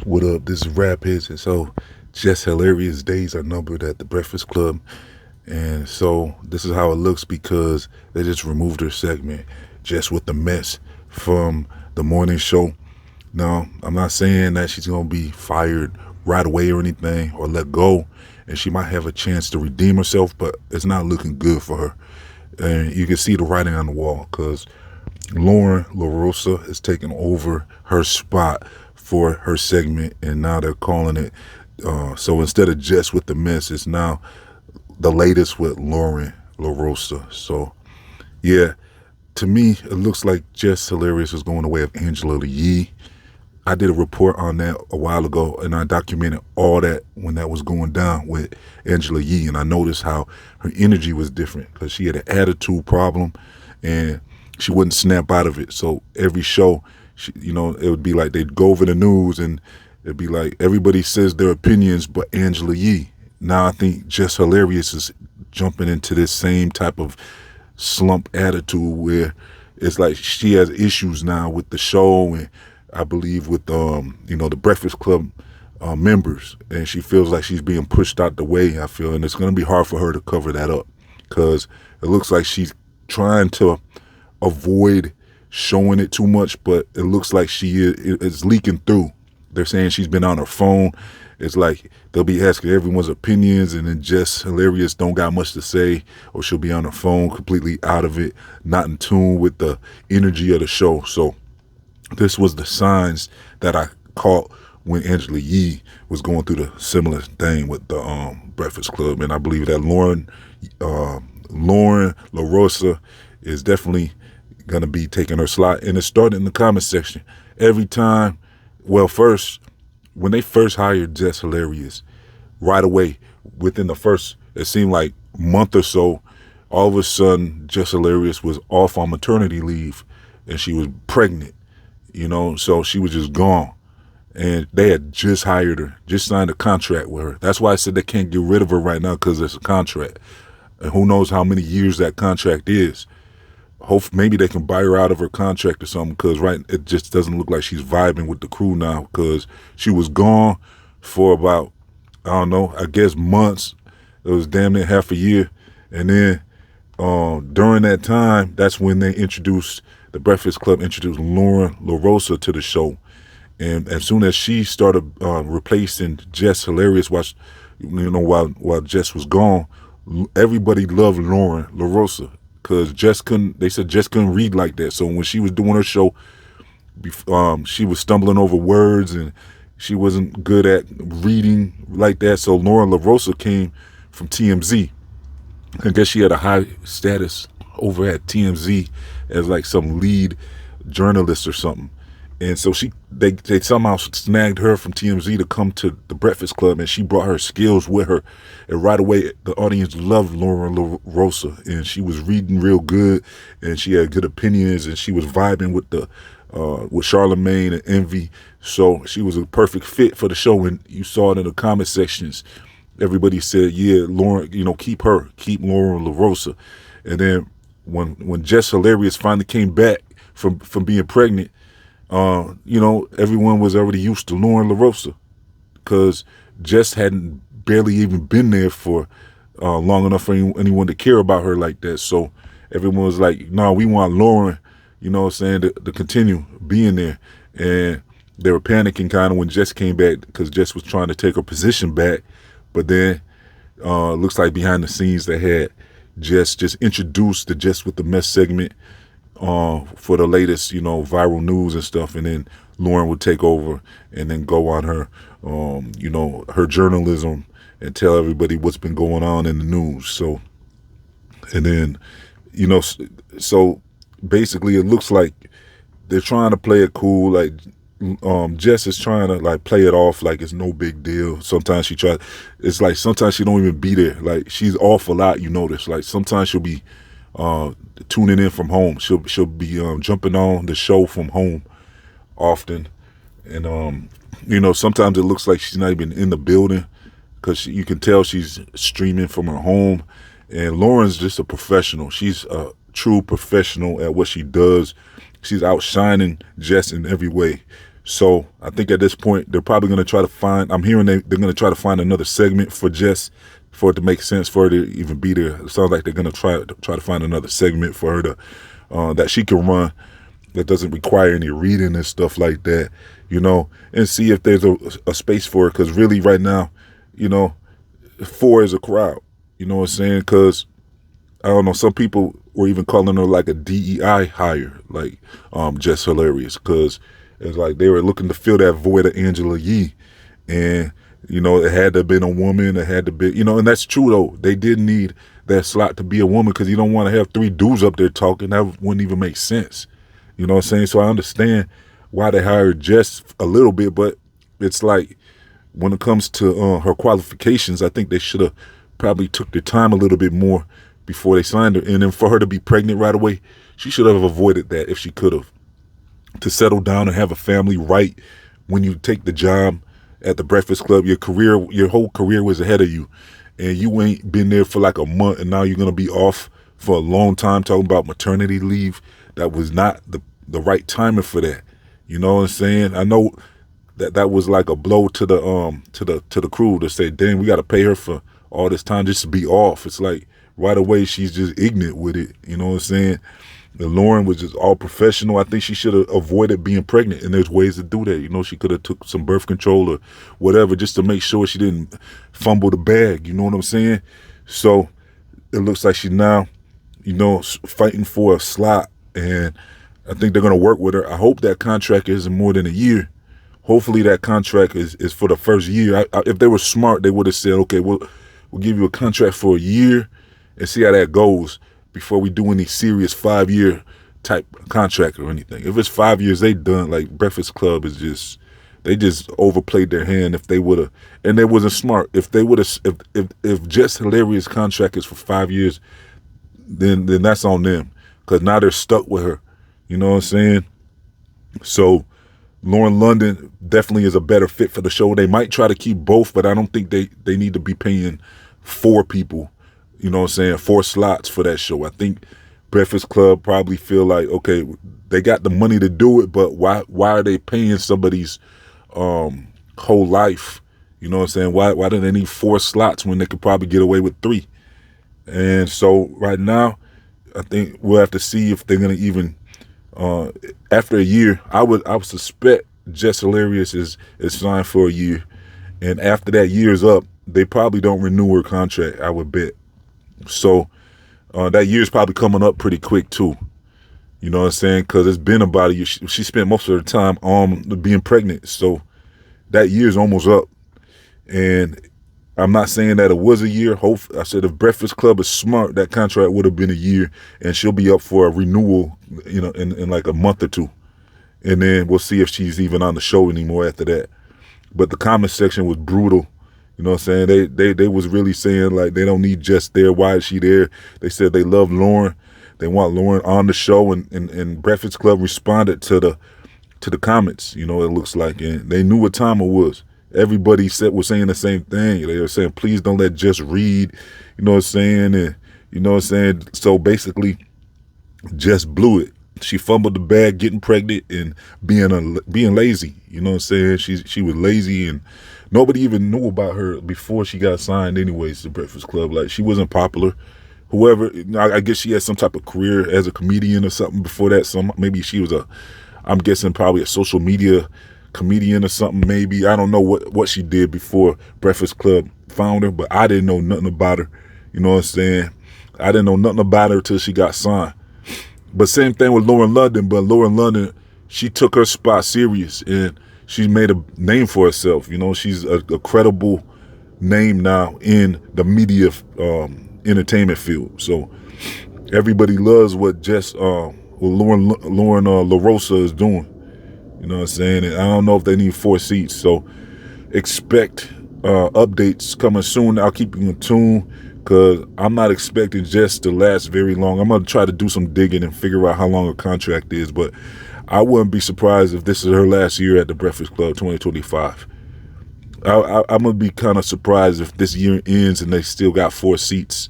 What up? This is Rap Hits, and so Jess Hilarious days are numbered at the Breakfast Club, and so this is how it looks because they just removed her segment, Jess with the Mess, from the morning show. Now, I'm not saying that she's gonna be fired right away or anything or let go, and she might have a chance to redeem herself, but it's not looking good for her. And you can see the writing on the wall because Lauren LaRosa is taking over her spot for her segment, and now they're calling it. So instead of Jess with the Mess, it's now the latest with Lauren LaRosa. So yeah, to me, it looks like Jess Hilarious is going the way of Angela Yee. I did a report on that a while ago, and I documented all that when that was going down with Angela Yee, and I noticed how her energy was different because she had an attitude problem, and she wouldn't snap out of it. So every show, it would be like they'd go over the news, and it'd be like everybody says their opinions, but Angela Yee. Now I think Jess Hilarious is jumping into this same type of slump attitude where it's like she has issues now with the show, and I believe with the Breakfast Club members, and she feels like she's being pushed out the way. I feel, and it's going to be hard for her to cover that up because it looks like she's trying to avoid showing it too much, but it looks like it's leaking through. They're saying she's been on her phone. It's like they'll be asking everyone's opinions, and then Jess Hilarious don't got much to say, or she'll be on her phone completely out of it, not in tune with the energy of the show. So this was the signs that I caught when Angela Yee was going through the similar thing with the Breakfast Club, and I believe that Lauren LaRosa is definitely gonna be taking her slot, and it started in the comment section every time. Well, first, when they first hired Jess Hilarious, right away within the first, it seemed like month or so, all of a sudden Jess Hilarious was off on maternity leave, and she was pregnant. So she was just gone. And they had just hired her, just signed a contract with her. That's why I said they can't get rid of her right now because it's a contract. And who knows how many years that contract is. Hope maybe they can buy her out of her contract or something because it just doesn't look like she's vibing with the crew now because she was gone for about, I don't know, I guess months. It was damn near half a year. And then during that time, that's when the Breakfast Club introduced Lauren LaRosa to the show. And as soon as she started replacing Jess Hilarious while Jess was gone, everybody loved Lauren LaRosa because they said Jess couldn't read like that. So when she was doing her show, she was stumbling over words and she wasn't good at reading like that. So Lauren LaRosa came from TMZ. I guess she had a high status over at TMZ as like some lead journalist or something. And so they somehow snagged her from TMZ to come to the Breakfast Club, and she brought her skills with her. And right away, the audience loved Lauren LaRosa, and she was reading real good, and she had good opinions, and she was vibing with Charlemagne and Envy. So she was a perfect fit for the show. And you saw it in the comment sections. Everybody said, "Yeah, Lauren, keep Lauren LaRosa." And then when Jess Hilarious finally came back from being pregnant, everyone was already used to Lauren LaRosa because Jess hadn't barely even been there for long enough for anyone to care about her like that. So everyone was like, "No, we want Lauren," to continue being there. And they were panicking kind of when Jess came back because Jess was trying to take her position back. But then it looks like behind the scenes they had Jess just introduced the Jess with the Mess segment for the latest, viral news and stuff, and then Lauren would take over and then go on her, her journalism and tell everybody what's been going on in the news. So, and then, so basically it looks like they're trying to play it cool, like Jess is trying to like play it off like it's no big deal. Sometimes it's like sometimes she don't even be there. Like she's off a lot, you notice. Like sometimes she'll be tuning in from home. She'll be jumping on the show from home often, and sometimes it looks like she's not even in the building because you can tell she's streaming from her home. And Lauren's just a professional. She's a true professional at what she does. She's outshining Jess in every way. So I think at this point they're probably going to try to find. I'm hearing they're going to try to find another segment for Jess for it to make sense for her to even be there. It sounds like they're going to try to find another segment for her to that she can run that doesn't require any reading and stuff like that, and see if there's a space for her. Because really, right now, 4 is a crowd. You know what I'm saying? Because I don't know, some people were even calling her like a DEI hire, like Jess Hilarious, because it's like they were looking to fill that void of Angela Yee. And, it had to have been a woman, it had to be, and that's true though. They did need that slot to be a woman because you don't want to have 3 dudes up there talking. That wouldn't even make sense. You know what I'm saying? So I understand why they hired Jess a little bit, but it's like when it comes to her qualifications, I think they should have probably took their time a little bit more before they signed her. And then for her to be pregnant right away, she should have avoided that if she could have. To settle down and have a family right when you take the job at the Breakfast Club, your whole career was ahead of you. And you ain't been there for like a month and now you're going to be off for a long time talking about maternity leave. That was not the right timing for that. You know what I'm saying? I know that was like a blow to the crew to say, dang, we got to pay her for all this time just to be off. It's like right away she's just ignorant with it. You know what I'm saying? And Lauren was just all professional. I think she should have avoided being pregnant, and there's ways to do that. She could have took some birth control or whatever just to make sure she didn't fumble the bag. You know what I'm saying? So it looks like she's now, fighting for a slot, and I think they're going to work with her. I hope that contract isn't more than a year. Hopefully that contract is for the first year. If they were smart, they would have said, okay, we'll give you a contract for a year and see how that goes before we do any serious 5-year type contract or anything. If it's 5 years, they done. Like Breakfast Club they just overplayed their hand. If they would have, and they wasn't smart. If they would have, if Jess Hilarious contract is for 5 years, then that's on them, because now they're stuck with her. You know what I'm saying? So Lauren London definitely is a better fit for the show. They might try to keep both, but I don't think they need to be paying 4 people, 4 slots for that show. I think Breakfast Club probably feel like, okay, they got the money to do it, but why are they paying somebody's whole life? You know what I'm saying? Why do they need 4 slots when they could probably get away with 3? And so right now, I think we'll have to see if they're gonna even after a year. I would suspect Jess Hilarious is signed for a year, and after that year is up, they probably don't renew her contract, I would bet. So that year's probably coming up pretty quick too. You know what I'm saying? Because it's been about a year. She spent most of her time being pregnant, so that year's almost up. And I'm not saying that it was a year. I said if Breakfast Club is smart, that contract would have been a year, and she'll be up for a renewal, in like a month or 2. And then we'll see if she's even on the show anymore after that. But the comment section was brutal. You know what I'm saying? They was really saying like they don't need Jess there. Why is she there? They said they love Lauren. They want Lauren on the show, and Breakfast Club responded to the comments. It looks like, and they knew what time it was. Everybody was saying the same thing. They were saying, please don't let Jess read. You know what I'm saying? And you know what I'm saying? So basically, Jess blew it. She fumbled the bag getting pregnant and being lazy. You know what I'm saying? She was lazy, and nobody even knew about her before she got signed anyways to Breakfast Club. Like, she wasn't popular. Whoever, I guess she had some type of career as a comedian or something before that. Maybe she was I'm guessing probably a social media comedian or something, maybe. I don't know what she did before Breakfast Club found her, but I didn't know nothing about her. You know what I'm saying? I didn't know nothing about her until she got signed. But same thing with Lauren London. But Lauren London, she took her spot serious, and she's made a name for herself. She's a credible name now in the media entertainment field. So everybody loves what Lauren LaRosa is doing. You know what I'm saying? And I don't know if they need 4 seats. So expect updates coming soon. I'll keep you in tune, because I'm not expecting Jess to last very long. I'm going to try to do some digging and figure out how long her contract is. But I wouldn't be surprised if this is her last year at the Breakfast Club 2025. I'm going to be kind of surprised if this year ends and they still got 4 seats.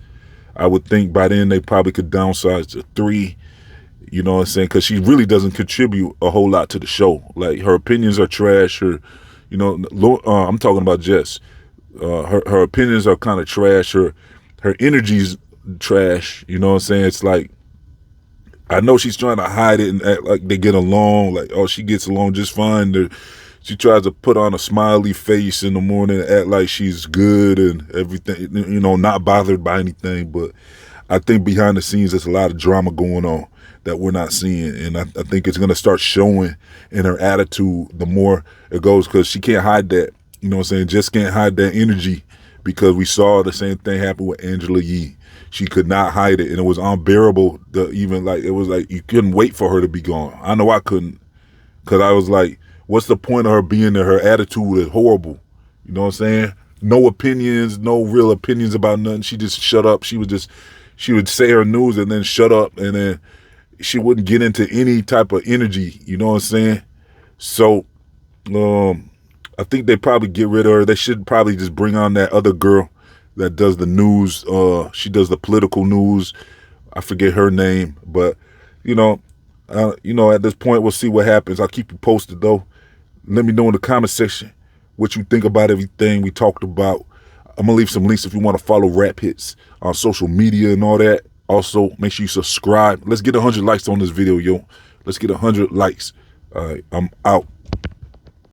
I would think by then they probably could downsize to 3. You know what I'm saying? Because she really doesn't contribute a whole lot to the show. Like, her opinions are trash. I'm talking about Jess. Her opinions are kind of trash. Her energy's trash. You know what I'm saying? It's like, I know she's trying to hide it and act like they get along. Like, oh, she gets along just fine. She tries to put on a smiley face in the morning and act like she's good and everything, not bothered by anything. But I think behind the scenes, there's a lot of drama going on that we're not seeing. And I think it's going to start showing in her attitude the more it goes, because she can't hide that. You know what I'm saying? Just can't hide that energy, because we saw the same thing happen with Angela Yee. She could not hide it, and it was unbearable. It was like you couldn't wait for her to be gone. I know I couldn't, because I was like, what's the point of her being there? Her attitude is horrible. You know what I'm saying? No opinions, no real opinions about nothing. She just shut up. She would say her news and then shut up, and then she wouldn't get into any type of energy. You know what I'm saying? So, I think they probably get rid of her. They should probably just bring on that other girl that does the news. She does the political news. I forget her name, but at this point, we'll see what happens. I'll keep you posted, though. Let me know in the comment section what you think about everything we talked about. I'm going to leave some links if you want to follow Rap Hits on social media and all that. Also, make sure you subscribe. Let's get 100 likes on this video, yo. Let's get 100 likes. All right, I'm out.